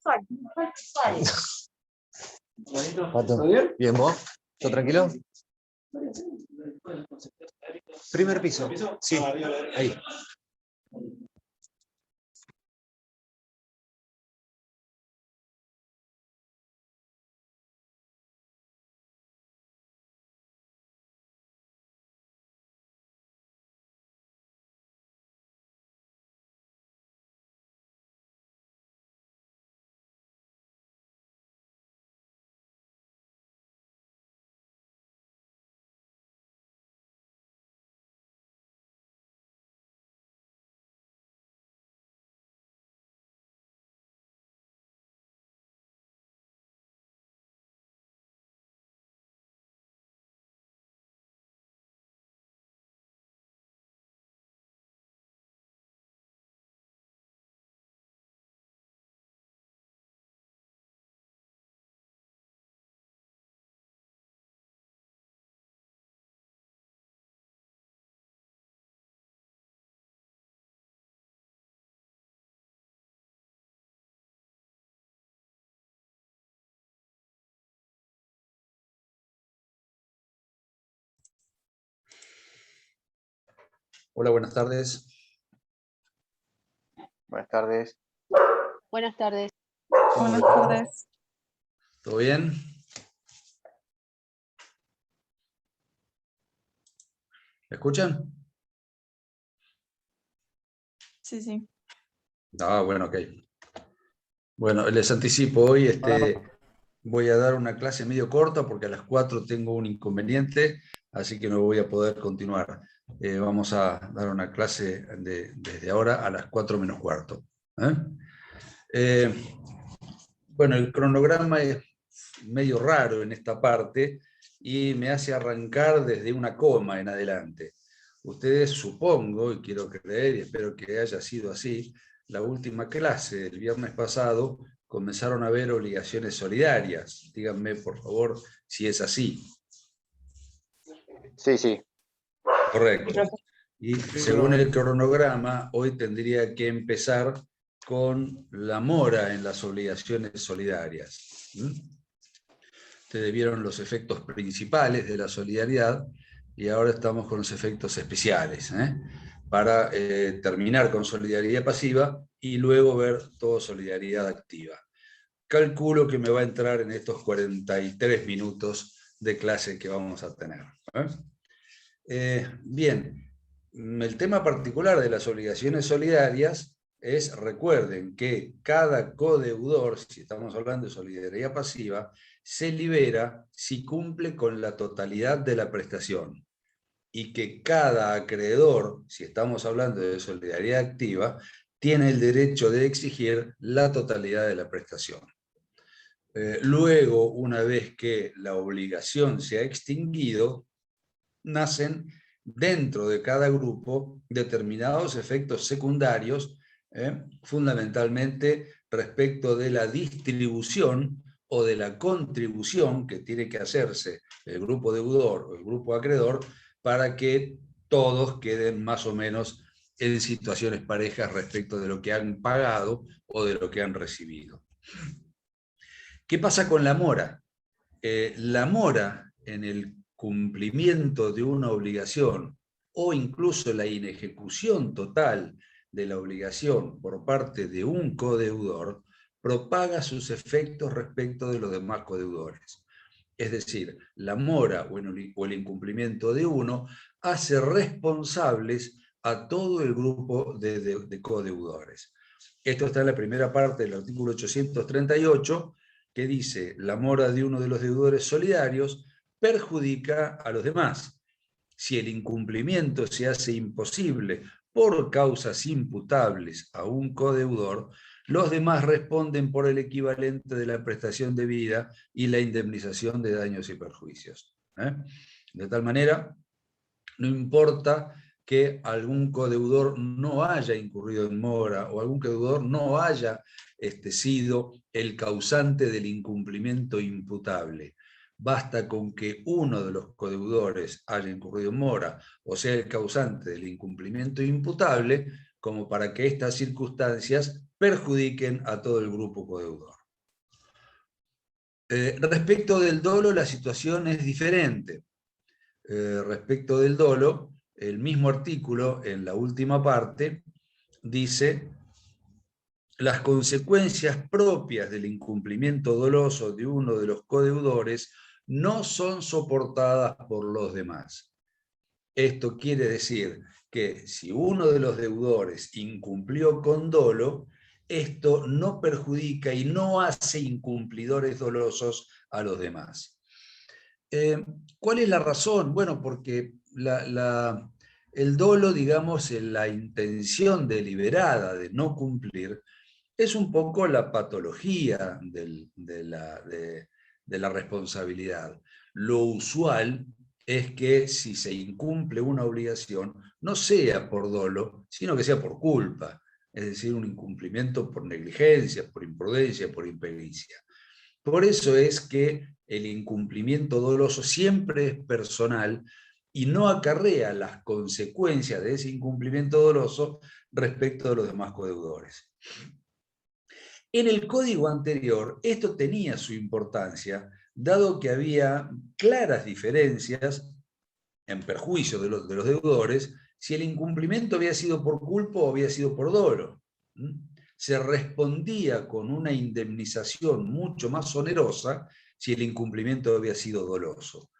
Pato, ¿Todo bien? bien, ¿vos? ¿Todo tranquilo? Primer piso. Sí, ahí. Hola, buenas tardes. Buenas tardes. Buenas tardes. Buenas tardes. ¿Todo bien? ¿Me escuchan? Sí, sí. Ah, bueno, ok. Bueno, les anticipo, hoy voy a dar una clase medio corta porque a las 4 tengo un inconveniente, así que no voy a poder continuar. Vamos a dar una clase desde ahora a las 4 menos cuarto. ¿Eh? Bueno, el cronograma es medio raro en esta parte y me hace arrancar desde una coma en adelante. Ustedes, supongo, y quiero creer y espero que haya sido así, la última clase del viernes pasado comenzaron a haber obligaciones solidarias. Díganme, por favor, si es así. Sí, sí. Correcto. Y según el cronograma, hoy tendría que empezar con la mora en las obligaciones solidarias. Ustedes vieron los efectos principales de la solidaridad y ahora estamos con los efectos especiales, para terminar con solidaridad pasiva y luego ver todo solidaridad activa. Calculo que me va a entrar en estos 43 minutos de clase que vamos a tener. Bien, el tema particular de las obligaciones solidarias es, recuerden que cada codeudor, si estamos hablando de solidaridad pasiva, se libera si cumple con la totalidad de la prestación, y que cada acreedor, si estamos hablando de solidaridad activa, tiene el derecho de exigir la totalidad de la prestación. Luego, una vez que la obligación se ha extinguido, nacen dentro de cada grupo determinados efectos secundarios, fundamentalmente respecto de la distribución o de la contribución que tiene que hacerse el grupo deudor o el grupo acreedor para que todos queden más o menos en situaciones parejas respecto de lo que han pagado o de lo que han recibido. ¿Qué pasa con la mora? La mora en el cumplimiento de una obligación o incluso la inejecución total de la obligación por parte de un codeudor propaga sus efectos respecto de los demás codeudores. Es decir, la mora o el incumplimiento de uno hace responsables a todo el grupo de codeudores. Esto está en la primera parte del artículo 838, que dice: la mora de uno de los deudores solidarios perjudica a los demás. Si el incumplimiento se hace imposible por causas imputables a un codeudor, los demás responden por el equivalente de la prestación debida y la indemnización de daños y perjuicios. De tal manera, no importa que algún codeudor no haya incurrido en mora o algún codeudor no haya sido el causante del incumplimiento imputable. Basta con que uno de los codeudores haya incurrido en mora o sea el causante del incumplimiento imputable como para que estas circunstancias perjudiquen a todo el grupo codeudor. Respecto del dolo, la situación es diferente. Respecto del dolo, el mismo artículo, en la última parte, dice: las consecuencias propias del incumplimiento doloso de uno de los codeudores no son soportadas por los demás. Esto quiere decir que si uno de los deudores incumplió con dolo, esto no perjudica y no hace incumplidores dolosos a los demás. ¿Cuál es la razón? Bueno, porque el dolo, digamos, en la intención deliberada de no cumplir, es un poco la patología de la responsabilidad. Lo usual es que si se incumple una obligación, no sea por dolo, sino que sea por culpa, es decir, un incumplimiento por negligencia, por imprudencia, por impericia. Por eso es que el incumplimiento doloso siempre es personal y no acarrea las consecuencias de ese incumplimiento doloso respecto de los demás codeudores. En el código anterior, esto tenía su importancia, dado que había claras diferencias en perjuicio de los deudores si el incumplimiento había sido por culpa o había sido por dolo. Se respondía con una indemnización mucho más onerosa si el incumplimiento había sido doloso.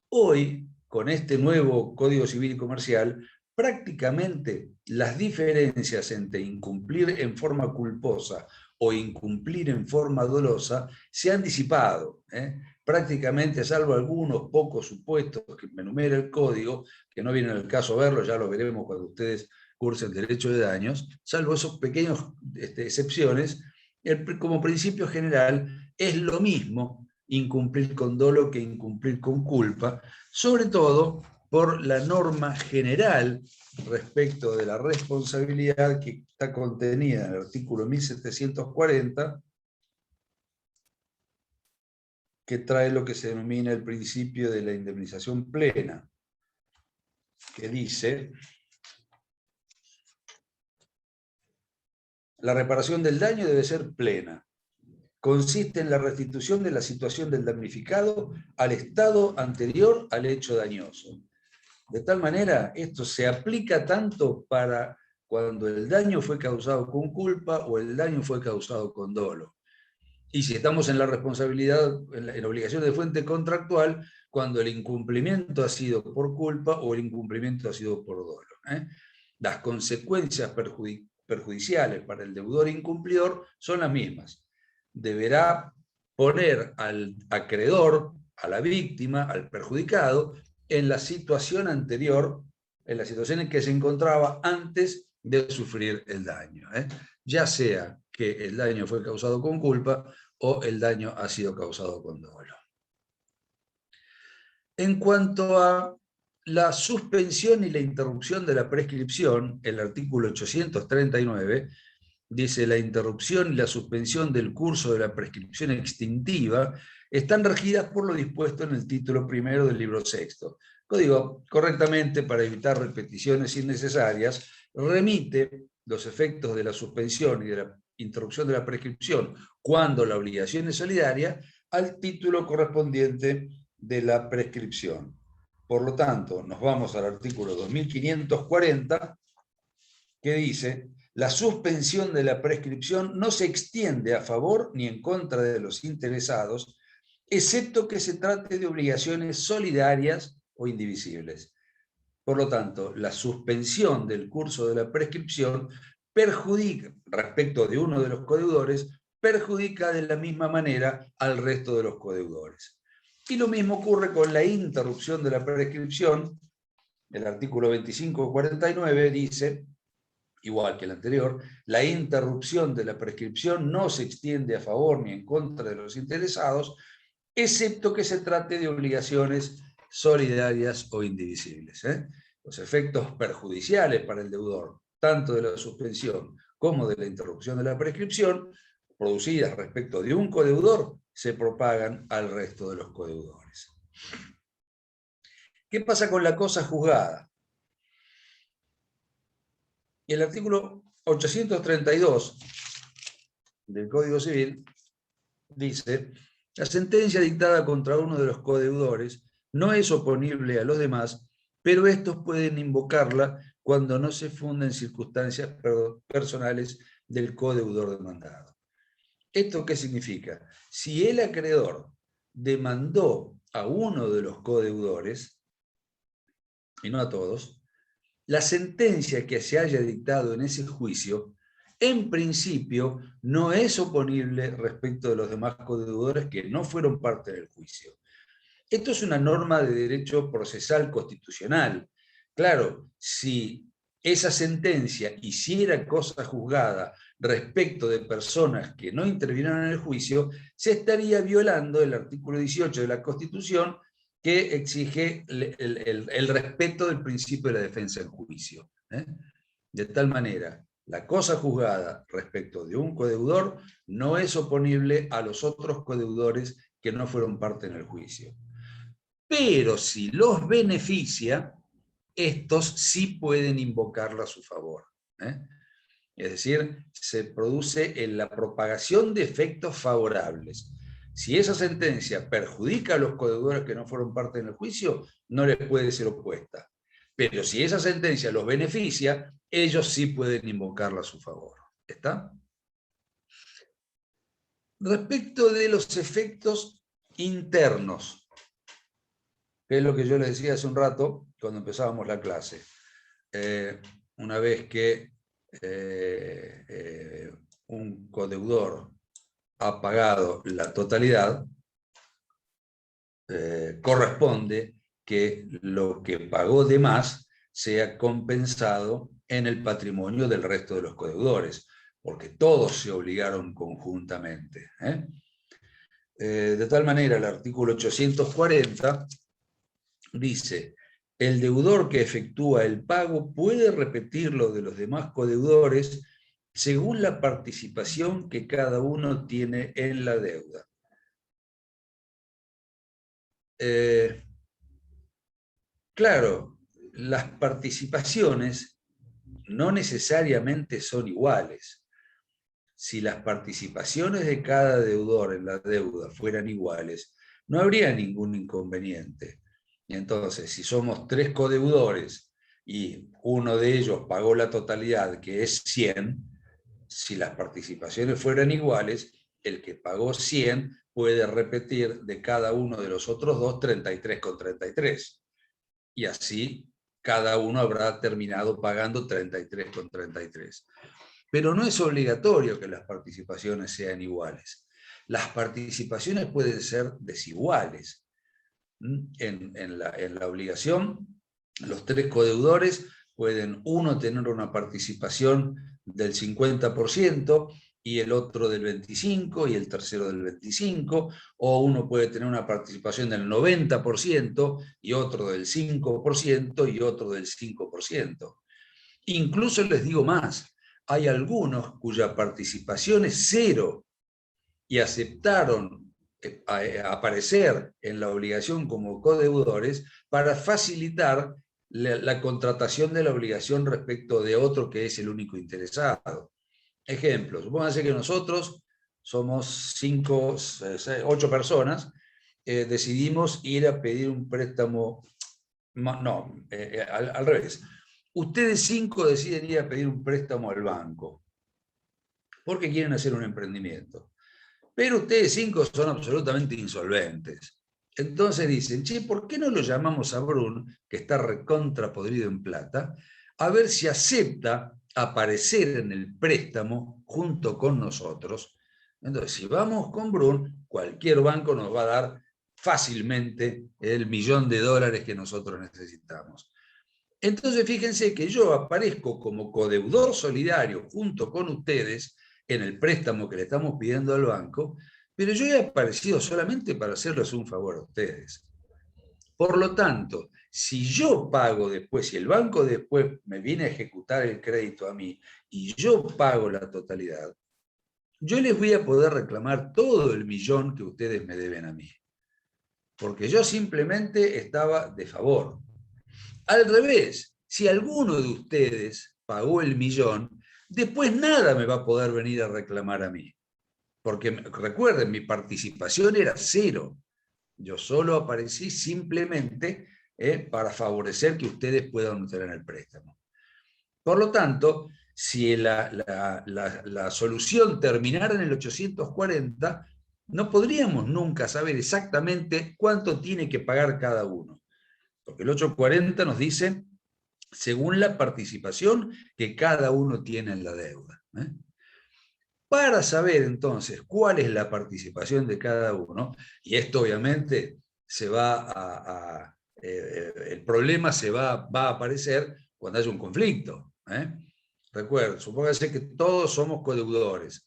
Hoy, con este nuevo Código Civil y Comercial, prácticamente las diferencias entre incumplir en forma culposa o incumplir en forma dolosa se han disipado. Prácticamente, salvo algunos pocos supuestos que me enumera el código, que no viene al caso verlo, ya lo veremos cuando ustedes cursen derecho de daños, salvo esos pequeños excepciones, como principio general es lo mismo incumplir con dolo que incumplir con culpa, sobre todo por la norma general respecto de la responsabilidad que está contenida en el artículo 1740, que trae lo que se denomina el principio de la indemnización plena, que dice: la reparación del daño debe ser plena. Consiste en la restitución de la situación del damnificado al estado anterior al hecho dañoso. De tal manera, esto se aplica tanto para cuando el daño fue causado con culpa o el daño fue causado con dolo. Y si estamos en la responsabilidad, en la obligación de fuente contractual, cuando el incumplimiento ha sido por culpa o el incumplimiento ha sido por dolo. Las consecuencias perjudiciales para el deudor incumplidor son las mismas. Deberá poner al acreedor, a la víctima, al perjudicado, en la situación anterior, en la situación en que se encontraba antes de sufrir el daño. Ya sea que el daño fue causado con culpa o el daño ha sido causado con dolo. En cuanto a la suspensión y la interrupción de la prescripción, el artículo 839 dice: la interrupción y la suspensión del curso de la prescripción extintiva están regidas por lo dispuesto en el título primero del libro sexto. Código, correctamente, para evitar repeticiones innecesarias, remite los efectos de la suspensión y de la interrupción de la prescripción cuando la obligación es solidaria al título correspondiente de la prescripción. Por lo tanto, nos vamos al artículo 2540, que dice: la suspensión de la prescripción no se extiende a favor ni en contra de los interesados, excepto que se trate de obligaciones solidarias o indivisibles. Por lo tanto, la suspensión del curso de la prescripción perjudica, respecto de uno de los codeudores, perjudica de la misma manera al resto de los codeudores. Y lo mismo ocurre con la interrupción de la prescripción. El artículo 2549 dice, igual que el anterior: la interrupción de la prescripción no se extiende a favor ni en contra de los interesados, excepto que se trate de obligaciones solidarias o indivisibles. Los efectos perjudiciales para el deudor, tanto de la suspensión como de la interrupción de la prescripción, producidas respecto de un codeudor, se propagan al resto de los codeudores. ¿Qué pasa con la cosa juzgada? El artículo 832 del Código Civil dice: la sentencia dictada contra uno de los codeudores no es oponible a los demás, pero estos pueden invocarla cuando no se funden circunstancias personales del codeudor demandado. ¿Esto qué significa? Si el acreedor demandó a uno de los codeudores, y no a todos, la sentencia que se haya dictado en ese juicio, en principio, no es oponible respecto de los demás codeudores que no fueron parte del juicio. Esto es una norma de derecho procesal constitucional. Claro, si esa sentencia hiciera cosa juzgada respecto de personas que no intervinieron en el juicio, se estaría violando el artículo 18 de la Constitución, que exige el respeto del principio de la defensa en juicio. De tal manera, la cosa juzgada respecto de un codeudor no es oponible a los otros codeudores que no fueron parte en el juicio. Pero si los beneficia, estos sí pueden invocarla a su favor. Es decir, se produce en la propagación de efectos favorables. Si esa sentencia perjudica a los codeudores que no fueron parte en el juicio, no les puede ser opuesta. Pero si esa sentencia los beneficia, ellos sí pueden invocarla a su favor. ¿Está? Respecto de los efectos internos, que es lo que yo les decía hace un rato cuando empezábamos la clase. Una vez que un codeudor ha pagado la totalidad, corresponde que lo que pagó de más sea compensado en el patrimonio del resto de los codeudores, porque todos se obligaron conjuntamente. De tal manera, el artículo 840 dice: el deudor que efectúa el pago puede repetirlo de los demás codeudores según la participación que cada uno tiene en la deuda. Claro, las participaciones no necesariamente son iguales. Si las participaciones de cada deudor en la deuda fueran iguales, no habría ningún inconveniente. Entonces, si somos 3 codeudores y uno de ellos pagó la totalidad, que es 100, si las participaciones fueran iguales, el que pagó 100 puede repetir de cada uno de los otros dos 33,33. Y así cada uno habrá terminado pagando 33,33. Pero no es obligatorio que las participaciones sean iguales. Las participaciones pueden ser desiguales. En la obligación, los 3 codeudores pueden uno tener una participación del 50% y el otro del 25% y el tercero del 25%, o uno puede tener una participación del 90% y otro del 5% y otro del 5%. Incluso les digo más, hay algunos cuya participación es 0 y aceptaron aparecer en la obligación como codeudores para facilitar la contratación de la obligación respecto de otro que es el único interesado. Ejemplo, supónganse que nosotros somos 8 personas, decidimos ir a pedir un préstamo, al revés. Ustedes 5 deciden ir a pedir un préstamo al banco porque quieren hacer un emprendimiento. Pero ustedes 5 son absolutamente insolventes. Entonces dicen: che, ¿por qué no lo llamamos a Brun, que está recontra podrido en plata, a ver si acepta aparecer en el préstamo junto con nosotros? Entonces, si vamos con Brun, cualquier banco nos va a dar fácilmente el $1.000.000 que nosotros necesitamos. Entonces, fíjense que yo aparezco como codeudor solidario junto con ustedes en el préstamo que le estamos pidiendo al banco, pero yo he aparecido solamente para hacerles un favor a ustedes. Por lo tanto, si yo pago después, si el banco después me viene a ejecutar el crédito a mí y yo pago la totalidad, yo les voy a poder reclamar todo el $1.000.000 que ustedes me deben a mí. Porque yo simplemente estaba de favor. Al revés, si alguno de ustedes pagó el $1.000.000, después nada me va a poder venir a reclamar a mí. Porque recuerden, mi participación era cero. Yo solo aparecí simplemente para favorecer que ustedes puedan obtener el préstamo. Por lo tanto, si la solución terminara en el 840, no podríamos nunca saber exactamente cuánto tiene que pagar cada uno. Porque el 840 nos dice según la participación que cada uno tiene en la deuda. Para saber entonces cuál es la participación de cada uno, y esto obviamente se va el problema va a aparecer cuando haya un conflicto. Recuerden, supóngase que todos somos codeudores.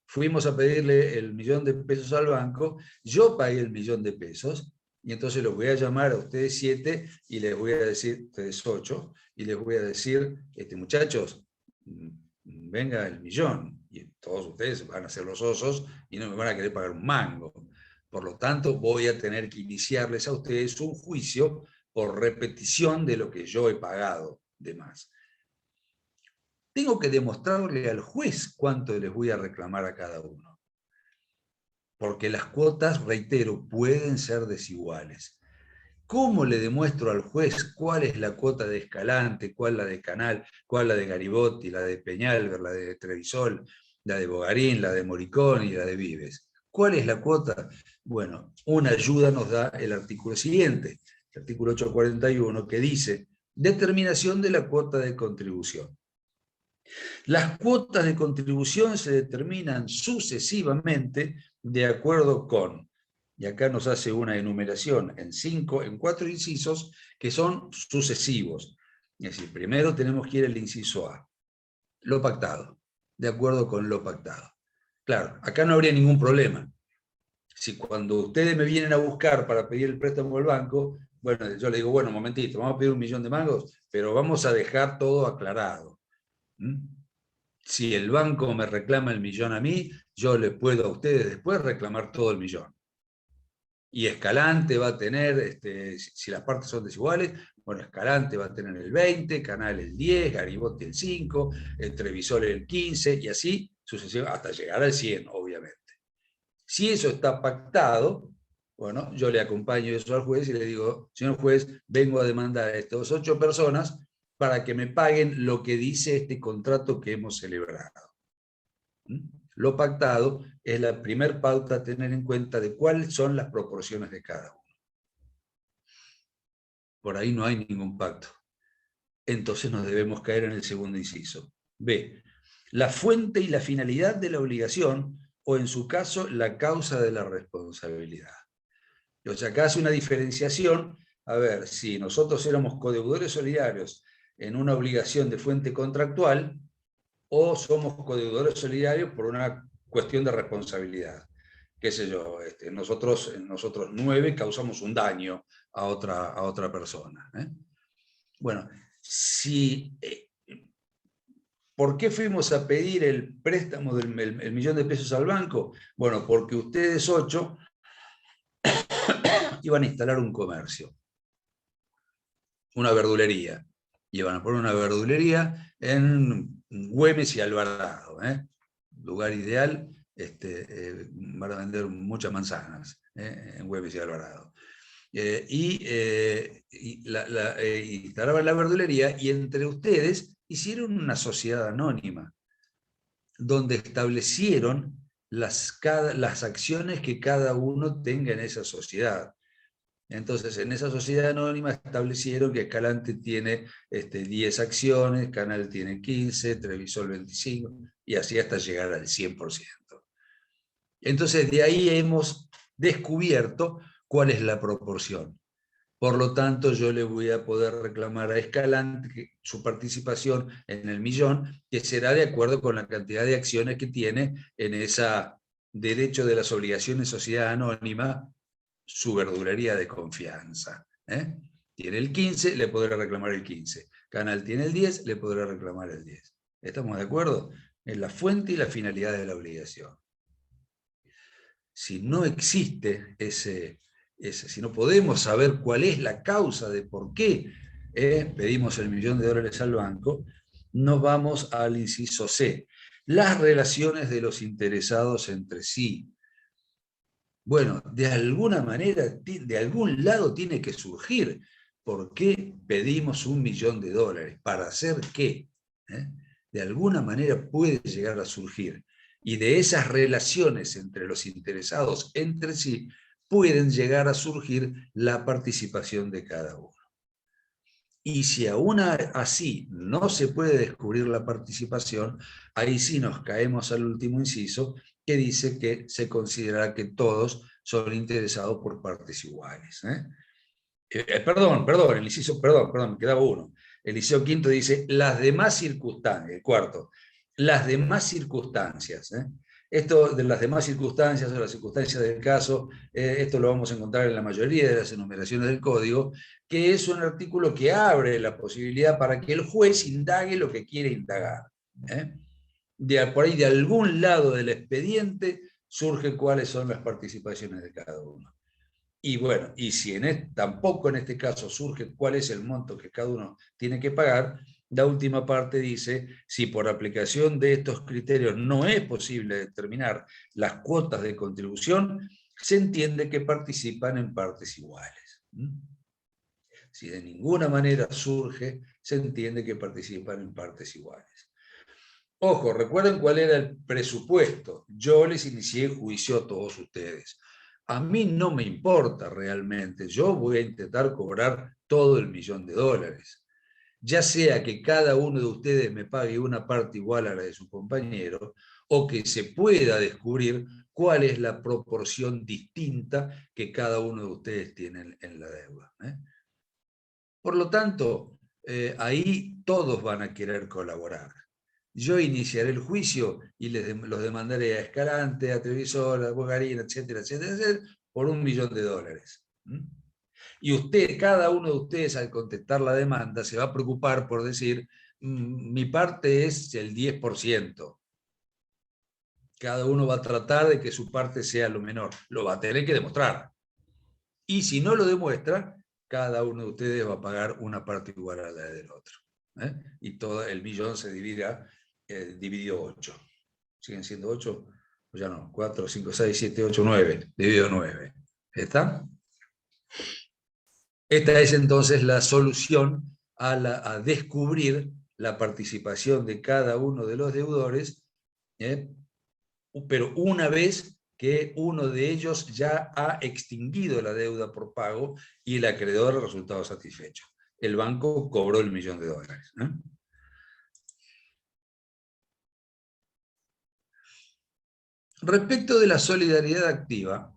Fuimos a pedirle el $1.000.000 al banco, yo pagué el $1.000.000, y entonces los voy a llamar a ustedes 7 y les voy a decir, ustedes 8, y les voy a decir, muchachos, venga el millón, y todos ustedes van a ser los osos y no me van a querer pagar un mango. Por lo tanto, voy a tener que iniciarles a ustedes un juicio por repetición de lo que yo he pagado de más. Tengo que demostrarle al juez cuánto les voy a reclamar a cada uno. Porque las cuotas, reitero, pueden ser desiguales. ¿Cómo le demuestro al juez cuál es la cuota de Escalante, cuál la de Canal, cuál la de Garibotti, la de Peñalver, la de Trevisol, la de Bogarín, la de Moricón y la de Vives? ¿Cuál es la cuota? Bueno, una ayuda nos da el artículo siguiente, el artículo 841, que dice, determinación de la cuota de contribución. Las cuotas de contribución se determinan sucesivamente de acuerdo con, y acá nos hace una enumeración en 4 incisos que son sucesivos. Es decir, primero tenemos que ir al inciso A, lo pactado, de acuerdo con lo pactado. Claro, acá no habría ningún problema. Si cuando ustedes me vienen a buscar para pedir el préstamo al banco, bueno, yo le digo, bueno, un momentito, vamos a pedir $1.000.000, pero vamos a dejar todo aclarado. Si el banco me reclama el millón a mí, yo les puedo a ustedes después reclamar todo el millón. Y Escalante va a tener, si las partes son desiguales, bueno, Escalante va a tener el 20, Canal el 10, Garibotti el 5, Trevisol el 15, y así sucesivamente, hasta llegar al 100, obviamente. Si eso está pactado, bueno, yo le acompaño eso al juez y le digo, señor juez, vengo a demandar a estas 8 personas para que me paguen lo que dice este contrato que hemos celebrado. Lo pactado es la primer pauta a tener en cuenta de cuáles son las proporciones de cada uno. Por ahí no hay ningún pacto. Entonces nos debemos caer en el segundo inciso. B. La fuente y la finalidad de la obligación, o en su caso, la causa de la responsabilidad. O sea, acá hace una diferenciación. A ver, si nosotros éramos codeudores solidarios en una obligación de fuente contractual, o somos codeudores solidarios por una cuestión de responsabilidad. Qué sé yo, nosotros 9 causamos un daño a otra persona. Bueno, ¿por qué fuimos a pedir el préstamo del $1.000.000 al banco? Bueno, porque ustedes 8 iban a instalar un comercio, una verdulería. Iban a poner una verdulería en Güemes y Alvarado, lugar ideal para vender muchas manzanas en Güemes y Alvarado. Instalaban la verdulería y entre ustedes hicieron una sociedad anónima donde establecieron las acciones que cada uno tenga en esa sociedad. Entonces, en esa sociedad anónima establecieron que Escalante tiene 10 acciones, Canal tiene 15, Trevisol 25, y así hasta llegar al 100%. Entonces, de ahí hemos descubierto cuál es la proporción. Por lo tanto, yo le voy a poder reclamar a Escalante su participación en el millón, que será de acuerdo con la cantidad de acciones que tiene en ese derecho de las obligaciones sociedad anónima, su verdulería de confianza. Tiene el 15, le podrá reclamar el 15. Canal tiene el 10, le podrá reclamar el 10. ¿Estamos de acuerdo? En la fuente y la finalidad de la obligación. Si no existe si no podemos saber cuál es la causa de por qué pedimos el $1.000.000 al banco, nos vamos al inciso C. Las relaciones de los interesados entre sí. Bueno, de alguna manera, de algún lado tiene que surgir. ¿Por qué pedimos $1.000.000? ¿Para hacer qué? De alguna manera puede llegar a surgir. Y de esas relaciones entre los interesados entre sí, pueden llegar a surgir la participación de cada uno. Y si aún así no se puede descubrir la participación, ahí sí nos caemos al último inciso, que dice que se considera que todos son interesados por partes iguales. Perdón, el inciso, perdón, me quedaba uno. El inciso quinto dice, las demás circunstancias, el cuarto, las demás circunstancias. Esto de las demás circunstancias o las circunstancias del caso, esto lo vamos a encontrar en la mayoría de las enumeraciones del código, que es un artículo que abre la posibilidad para que el juez indague lo que quiere indagar. Por ahí de algún lado del expediente surge cuáles son las participaciones de cada uno. Y bueno, y si tampoco en este caso surge cuál es el monto que cada uno tiene que pagar, la última parte dice, si por aplicación de estos criterios no es posible determinar las cuotas de contribución, se entiende que participan en partes iguales. Si de ninguna manera surge, se entiende que participan en partes iguales. Ojo, recuerden cuál era el presupuesto. Yo les inicié juicio a todos ustedes. A mí no me importa realmente. Yo voy a intentar cobrar todo el $1.000.000. Ya sea que cada uno de ustedes me pague una parte igual a la de su compañero, o que se pueda descubrir cuál es la proporción distinta que cada uno de ustedes tiene en la deuda. Por lo tanto, ahí todos van a querer colaborar. Yo iniciaré el juicio y los demandaré a Escalante, a Trevisol, a Bogarín, etcétera, etcétera, por $1.000.000. Y cada uno de ustedes, al contestar la demanda, se va a preocupar por decir, mi parte es el 10%. Cada uno va a tratar de que su parte sea lo menor. Lo va a tener que demostrar. Y si no lo demuestra, cada uno de ustedes va a pagar una parte igual a la del otro. Y todo el millón se dividió 8. ¿Siguen siendo 8? Pues ya no, 4, 5, 6, 7, 8, 9. Dividido 9. ¿Está? Esta es entonces la solución a descubrir la participación de cada uno de los deudores, pero una vez que uno de ellos ya ha extinguido la deuda por pago y el acreedor ha resultado satisfecho. El banco cobró el $1.000.000. Respecto de la solidaridad activa,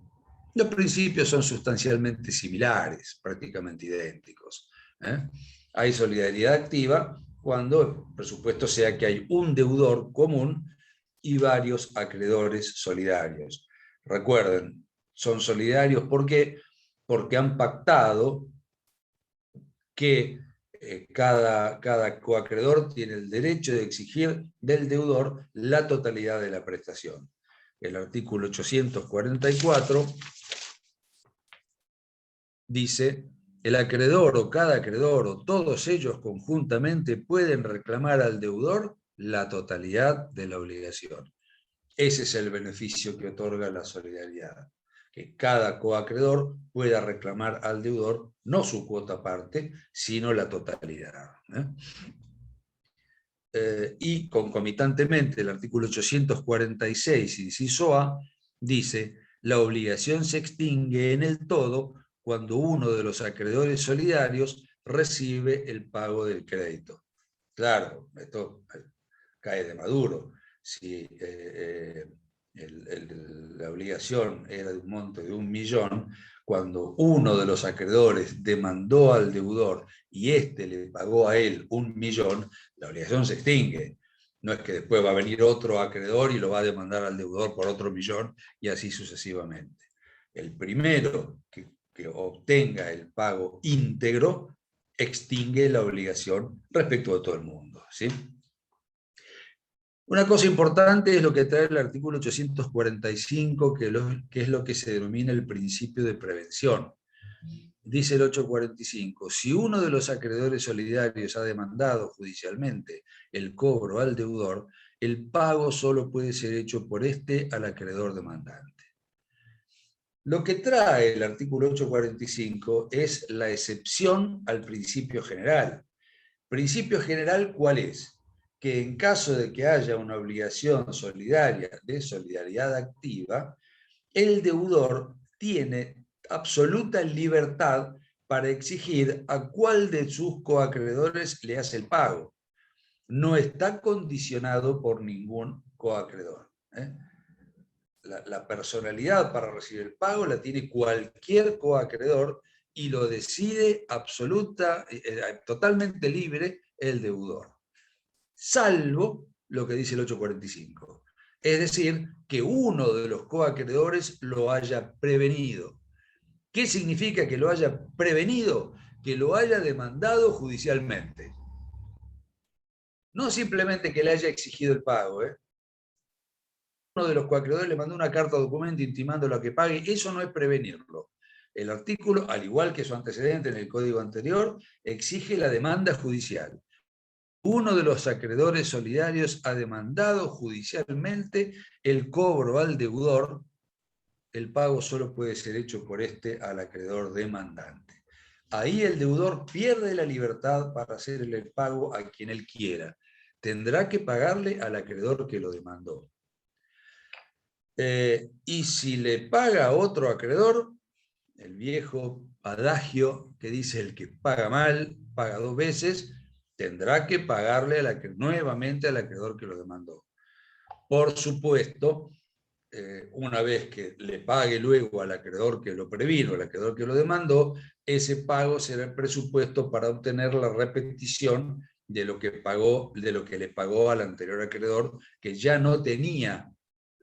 los principios son sustancialmente similares, prácticamente idénticos. Hay solidaridad activa cuando el presupuesto sea que hay un deudor común y varios acreedores solidarios. Recuerden, son solidarios porque han pactado que cada coacreedor tiene el derecho de exigir del deudor la totalidad de la prestación. El artículo 844 dice, el acreedor o cada acreedor o todos ellos conjuntamente pueden reclamar al deudor la totalidad de la obligación. Ese es el beneficio que otorga la solidaridad, que cada coacreedor pueda reclamar al deudor no su cuota parte, sino la totalidad. Y concomitantemente el artículo 846, inciso A, dice, la obligación se extingue en el todo cuando uno de los acreedores solidarios recibe el pago del crédito. Claro, esto cae de maduro. Si la obligación era de un monto de $1.000.000, cuando uno de los acreedores demandó al deudor y éste le pagó a él $1.000.000, la obligación se extingue. No es que después va a venir otro acreedor y lo va a demandar al deudor por otro $1.000.000 y así sucesivamente. El primero que obtenga el pago íntegro extingue la obligación respecto de todo el mundo, ¿sí? Una cosa importante es lo que trae el artículo 845, que es lo que se denomina el principio de prevención. dice el 845, si uno de los acreedores solidarios ha demandado judicialmente el cobro al deudor, el pago solo puede ser hecho por este al acreedor demandante. Lo que trae el artículo 845 es la excepción al principio general. ¿Principio general cuál es? Que en caso de que haya una obligación solidaria de solidaridad activa, el deudor tiene absoluta libertad para exigir a cuál de sus coacreedores le hace el pago. No está condicionado por ningún coacreedor. La personalidad para recibir el pago la tiene cualquier coacreedor y lo decide totalmente libre el deudor, salvo lo que dice el 845. Es decir, que uno de los coacreedores lo haya prevenido. ¿Qué significa que lo haya prevenido? Que lo haya demandado judicialmente. No simplemente que le haya exigido el pago. Uno de los coacreedores le mandó una carta o documento intimándolo a que pague. Eso no es prevenirlo. El artículo, al igual que su antecedente en el código anterior, exige la demanda judicial. Uno de los acreedores solidarios ha demandado judicialmente el cobro al deudor. El pago solo puede ser hecho por este al acreedor demandante. Ahí el deudor pierde la libertad para hacerle el pago a quien él quiera. Tendrá que pagarle al acreedor que lo demandó. Y si le paga a otro acreedor, el viejo adagio que dice el que paga mal, paga dos veces, tendrá que pagarle nuevamente al acreedor que lo demandó. Por supuesto, una vez que le pague luego al acreedor que lo previno, al acreedor que lo demandó, ese pago será el presupuesto para obtener la repetición de lo que le pagó al anterior acreedor, que ya no tenía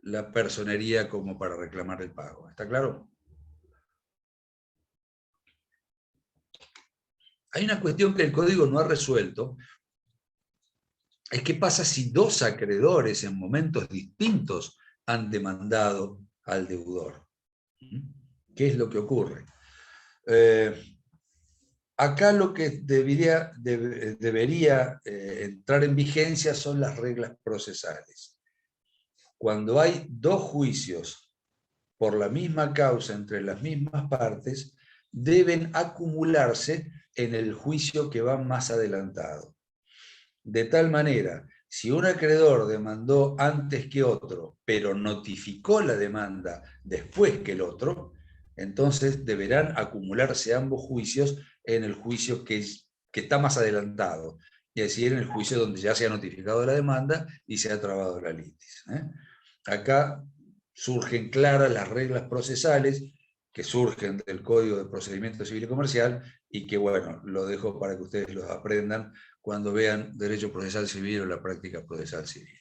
la personería como para reclamar el pago. ¿Está claro? Hay una cuestión que el código no ha resuelto, es qué pasa si dos acreedores en momentos distintos han demandado al deudor. ¿Qué es lo que ocurre? Acá lo que debería entrar en vigencia son las reglas procesales. Cuando hay dos juicios por la misma causa entre las mismas partes, deben acumularse en el juicio que va más adelantado. De tal manera, si un acreedor demandó antes que otro, pero notificó la demanda después que el otro, entonces deberán acumularse ambos juicios en el juicio que está más adelantado, es decir, en el juicio donde ya se ha notificado la demanda y se ha trabado la litis. Acá surgen claras las reglas procesales que surgen del Código de Procedimiento Civil y Comercial y que, bueno, lo dejo para que ustedes los aprendan cuando vean Derecho Procesal Civil o la práctica procesal civil.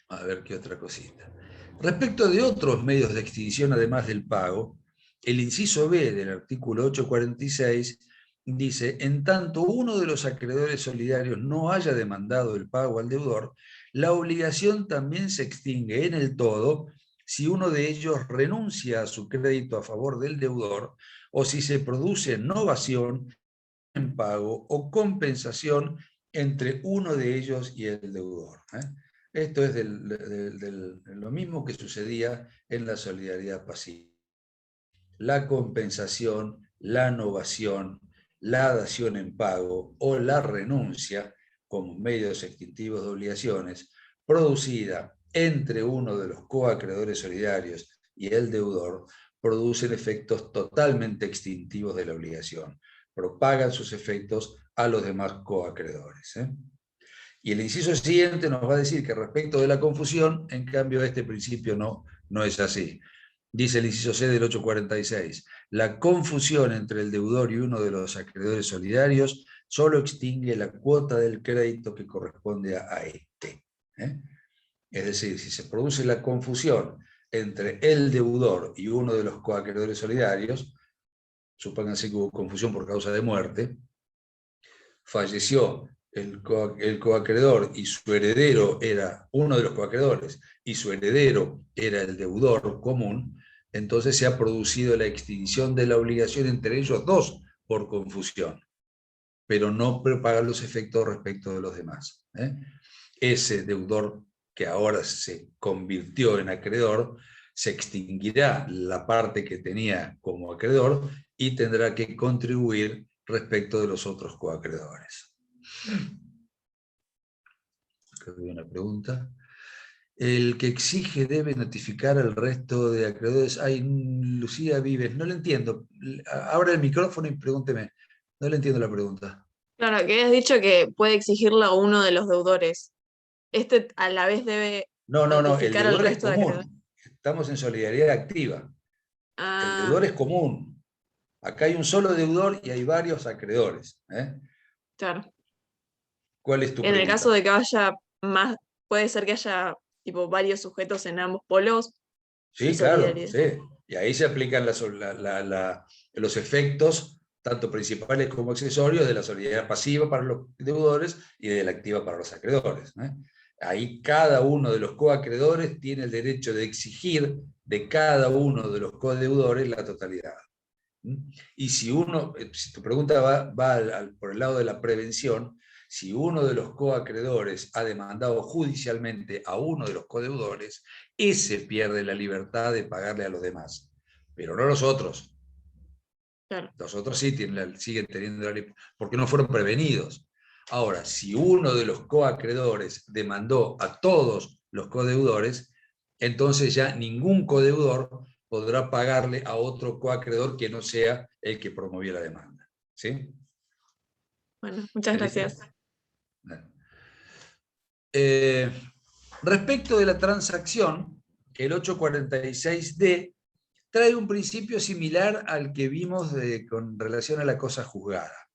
A ver qué otra cosita. Respecto de otros medios de extinción, además del pago, el inciso B del artículo 846 dice, en tanto uno de los acreedores solidarios no haya demandado el pago al deudor, la obligación también se extingue en el todo si uno de ellos renuncia a su crédito a favor del deudor o si se produce novación en pago o compensación entre uno de ellos y el deudor. Esto es lo mismo que sucedía en la solidaridad pasiva. La compensación, la novación, la dación en pago o la renuncia como medios extintivos de obligaciones producida entre uno de los coacreedores solidarios y el deudor producen efectos totalmente extintivos de la obligación, propagan sus efectos a los demás coacreedores. Y el inciso siguiente nos va a decir que respecto de la confusión, en cambio este principio no es así. Dice el inciso C del 846, la confusión entre el deudor y uno de los acreedores solidarios solo extingue la cuota del crédito que corresponde a este. Es decir, si se produce la confusión entre el deudor y uno de los coacreedores solidarios, supónganse que hubo confusión por causa de muerte, falleció el coacreedor y su heredero era uno de los coacreedores y su heredero era el deudor común, entonces se ha producido la extinción de la obligación entre ellos dos por confusión, pero no propaga los efectos respecto de los demás. Ese deudor que ahora se convirtió en acreedor, se extinguirá la parte que tenía como acreedor y tendrá que contribuir respecto de los otros coacreedores. Creo que hay una pregunta. El que exige debe notificar al resto de acreedores. Ay, Lucía Vives, no le entiendo. Abra el micrófono y pregúnteme. No le entiendo la pregunta. Claro, que has dicho que puede exigirla a uno de los deudores. Este a la vez debe No, el notificar al deudor es resto de acreedores. común. Estamos en solidaridad activa. El Ah, deudor es común. Acá hay un solo deudor y hay varios acreedores. claro. ¿Cuál es tu En el caso pregunta? de que haya más, puede ser que haya tipo varios sujetos en ambos polos y Sí, claro, solidaridad. sí. Y ahí se aplican los efectos, tanto principales como accesorios, de la solidaridad pasiva para los deudores y de la activa para los acreedores. Ahí cada uno de los coacreedores tiene el derecho de exigir de cada uno de los codeudores la totalidad. Y si tu pregunta va por el lado de la prevención, si uno de los coacreedores ha demandado judicialmente a uno de los codeudores, ese pierde la libertad de pagarle a los demás, pero no los otros. Claro. Los otros sí siguen teniendo la libertad, porque no fueron prevenidos. Ahora, si uno de los coacreedores demandó a todos los codeudores, entonces ya ningún codeudor podrá pagarle a otro coacreedor que no sea el que promovió la demanda. ¿Sí? Bueno, muchas gracias. Respecto de la transacción, el 846D trae un principio similar al que vimos con relación a la cosa juzgada.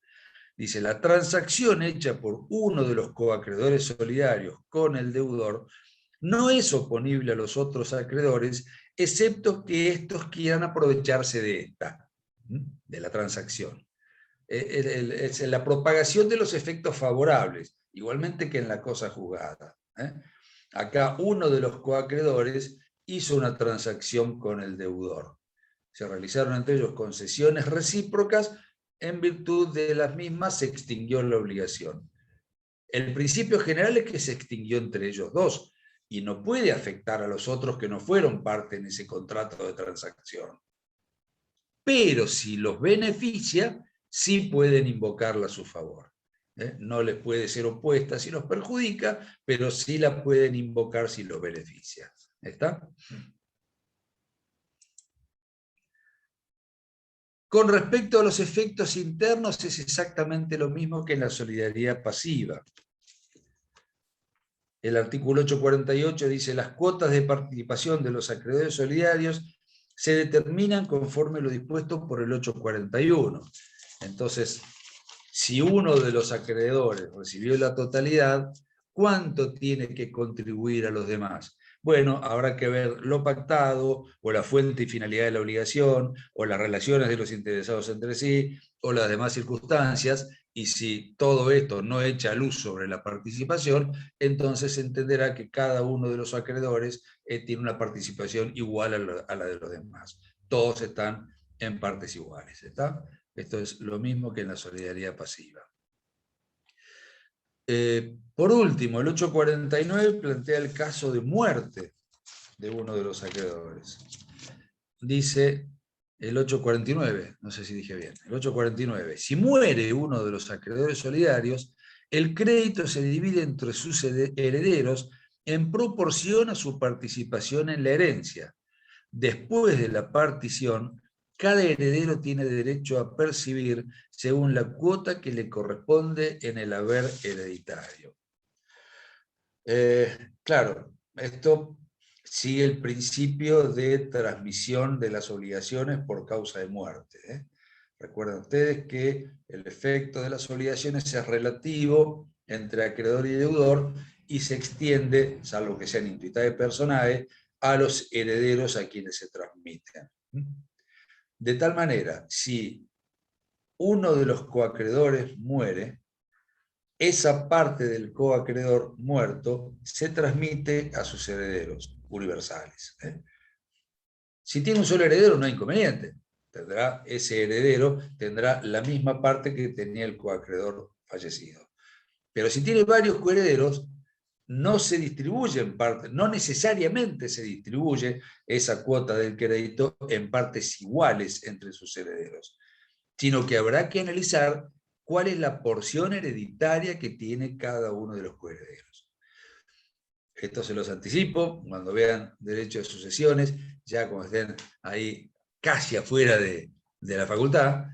Dice, la transacción hecha por uno de los coacreedores solidarios con el deudor no es oponible a los otros acreedores, excepto que estos quieran aprovecharse de esta, de la transacción. Es la propagación de los efectos favorables, igualmente que en la cosa juzgada. Acá uno de los coacreedores hizo una transacción con el deudor. Se realizaron entre ellos concesiones recíprocas, en virtud de las mismas se extinguió la obligación. El principio general es que se extinguió entre ellos dos y no puede afectar a los otros que no fueron parte en ese contrato de transacción. Pero si los beneficia, sí pueden invocarla a su favor. No les puede ser opuesta si los perjudica, pero sí la pueden invocar si los beneficia. ¿Está? Con respecto a los efectos internos, es exactamente lo mismo que en la solidaridad pasiva. El artículo 848 dice: las cuotas de participación de los acreedores solidarios se determinan conforme lo dispuesto por el 841. Entonces, si uno de los acreedores recibió la totalidad, ¿cuánto tiene que contribuir a los demás? Bueno, habrá que ver lo pactado, o la fuente y finalidad de la obligación, o las relaciones de los interesados entre sí, o las demás circunstancias, y si todo esto no echa luz sobre la participación, entonces se entenderá que cada uno de los acreedores tiene una participación igual a la de los demás. Todos están en partes iguales, ¿está? Esto es lo mismo que en la solidaridad pasiva. Por último, el 849 plantea el caso de muerte de uno de los acreedores. Dice el 849, no sé si dije bien, el 849, si muere uno de los acreedores solidarios, el crédito se divide entre sus herederos en proporción a su participación en la herencia. Después de la partición, cada heredero tiene derecho a percibir según la cuota que le corresponde en el haber hereditario. Claro, esto sigue el principio de transmisión de las obligaciones por causa de muerte. Recuerden ustedes que el efecto de las obligaciones es relativo entre acreedor y deudor y se extiende, salvo que sean intuitae personae, a los herederos a quienes se transmiten. De tal manera, si uno de los coacreedores muere, esa parte del coacreedor muerto se transmite a sus herederos universales. Si tiene un solo heredero, no hay inconveniente. Ese heredero tendrá la misma parte que tenía el coacreedor fallecido. Pero si tiene varios coherederos, no se distribuyen partes, no necesariamente se distribuye esa cuota del crédito en partes iguales entre sus herederos, sino que habrá que analizar cuál es la porción hereditaria que tiene cada uno de los coherederos. Esto se los anticipo, cuando vean derecho de sucesiones, ya cuando estén ahí casi afuera de la facultad,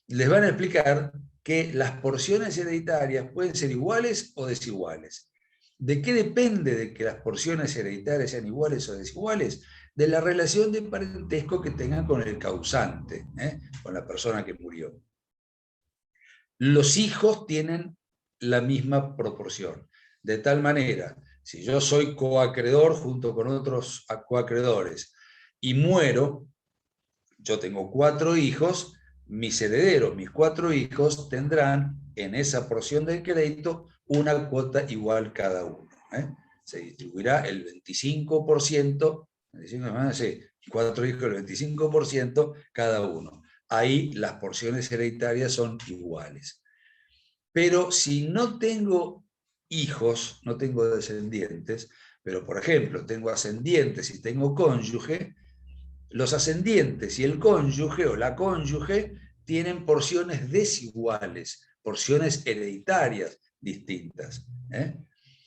les van a explicar que las porciones hereditarias pueden ser iguales o desiguales. ¿De qué depende de que las porciones hereditarias sean iguales o desiguales? De la relación de parentesco que tengan con el causante, con la persona que murió. Los hijos tienen la misma proporción, de tal manera, si yo soy coacreedor junto con otros coacreedores y muero, yo tengo 4 hijos, mis herederos, mis 4 hijos, tendrán en esa porción del crédito una cuota igual cada uno. Se distribuirá el 25%, 4 hijos el 25% cada uno. Ahí las porciones hereditarias son iguales. Pero si no tengo hijos, no tengo descendientes, pero por ejemplo tengo ascendientes y tengo cónyuge, los ascendientes y el cónyuge o la cónyuge tienen porciones desiguales, porciones hereditarias distintas.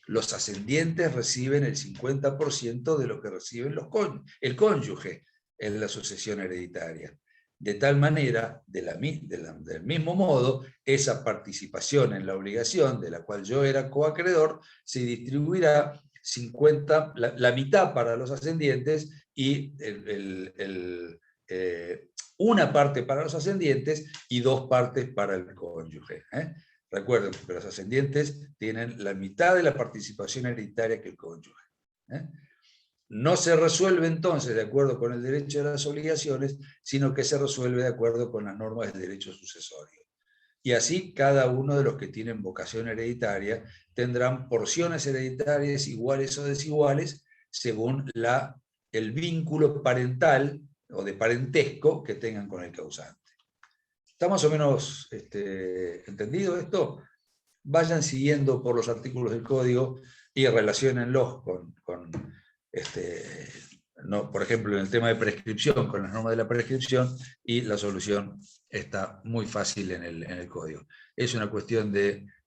Los ascendientes reciben el 50% de lo que reciben el cónyuge en la sucesión hereditaria. De tal manera, del mismo modo, esa participación en la obligación de la cual yo era coacreedor se distribuirá 50, la mitad para los ascendientes y una parte para los ascendientes y 2 partes para el cónyuge. Recuerden que los ascendientes tienen la mitad de la participación hereditaria que el cónyuge. No se resuelve entonces de acuerdo con el derecho de las obligaciones, sino que se resuelve de acuerdo con las normas del derecho sucesorio. Y así cada uno de los que tienen vocación hereditaria tendrán porciones hereditarias iguales o desiguales según el vínculo parental o de parentesco que tengan con el causante. ¿Está más o menos entendido esto? Vayan siguiendo por los artículos del código y relaciónenlos por ejemplo, en el tema de prescripción, con las normas de la prescripción, y la solución está muy fácil en el código. Es una cuestión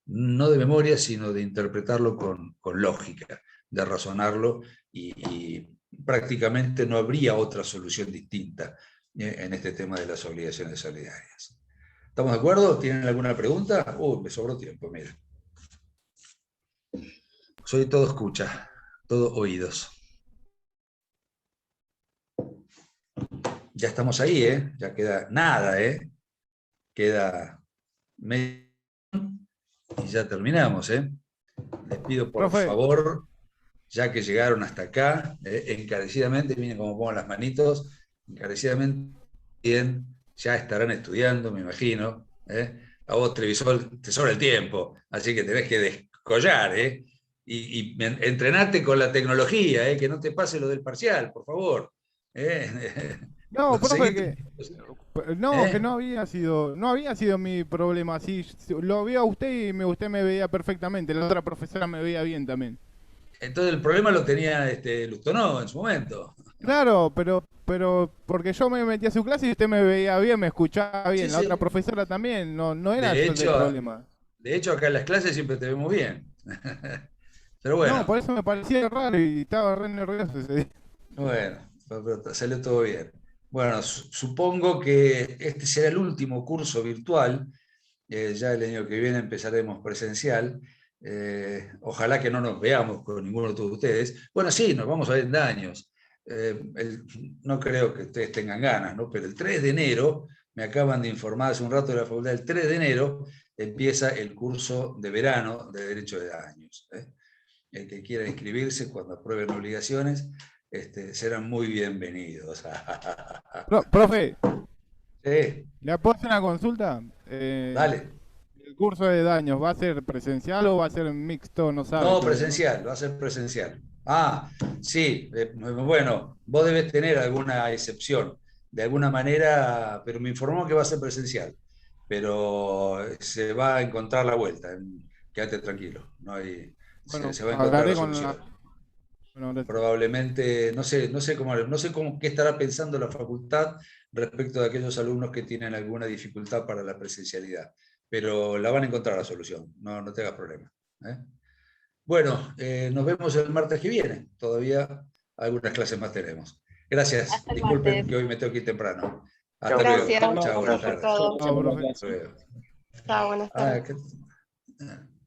no de memoria, sino de interpretarlo con lógica, de razonarlo, y prácticamente no habría otra solución distinta en este tema de las obligaciones solidarias. ¿Estamos de acuerdo? ¿Tienen alguna pregunta? Me sobró tiempo, mira. Soy todo escucha, todo oídos. Ya estamos ahí, ya queda nada, queda medio y ya terminamos. Les pido por favor, ya que llegaron hasta acá, encarecidamente, miren cómo pongo las manitos, encarecidamente, bien, ya estarán estudiando, me imagino. A vos, Trevisol, te sobra el tiempo, así que tenés que descollar, y entrenate con la tecnología, que no te pase lo del parcial, por favor. No, profe, que no había sido mi problema. Sí, lo vio a usted y usted me veía perfectamente. La otra profesora me veía bien también. Entonces el problema lo tenía Lustonó en su momento. Claro, pero porque yo me metí a su clase y usted me veía bien, me escuchaba bien. Sí, la otra profesora también, no era yo el problema. De hecho, acá en las clases siempre te vemos bien. Pero bueno. No, por eso me parecía raro y estaba re nervioso ese día. Bueno, pero salió todo bien. Bueno, supongo que este será el último curso virtual. Ya el año que viene empezaremos presencial. Ojalá que no nos veamos con ninguno de ustedes. Bueno, sí, nos vamos a ver en años. No creo que ustedes tengan ganas, ¿no? Pero el 3 de enero, me acaban de informar hace un rato de la facultad, el 3 de enero empieza el curso de verano de Derecho de Daños. El que quiera inscribirse cuando aprueben obligaciones, serán muy bienvenidos. Profe, sí. ¿le puedo hacer una consulta? Dale. ¿El curso de daños va a ser presencial o va a ser mixto? No sabe. No, presencial, va a ser presencial. Sí, bueno, vos debes tener alguna excepción, de alguna manera, pero me informó que va a ser presencial, pero se va a encontrar la vuelta, quédate tranquilo, no hay, Bueno, se va a encontrar hablaré la con solución. la... Bueno, gracias. Probablemente, no sé qué estará pensando la facultad respecto de aquellos alumnos que tienen alguna dificultad para la presencialidad, pero la van a encontrar la solución, no te hagas problema. ¿Eh? Bueno, nos vemos el martes que viene. Todavía algunas clases más tenemos. Gracias. Hasta el Disculpen martes. que hoy me tengo que ir temprano. Hasta Gracias. luego. Chao, buenas Gracias por tardes. todo. Chao, profe. Hasta luego. Chao, buenas tardes. Ah,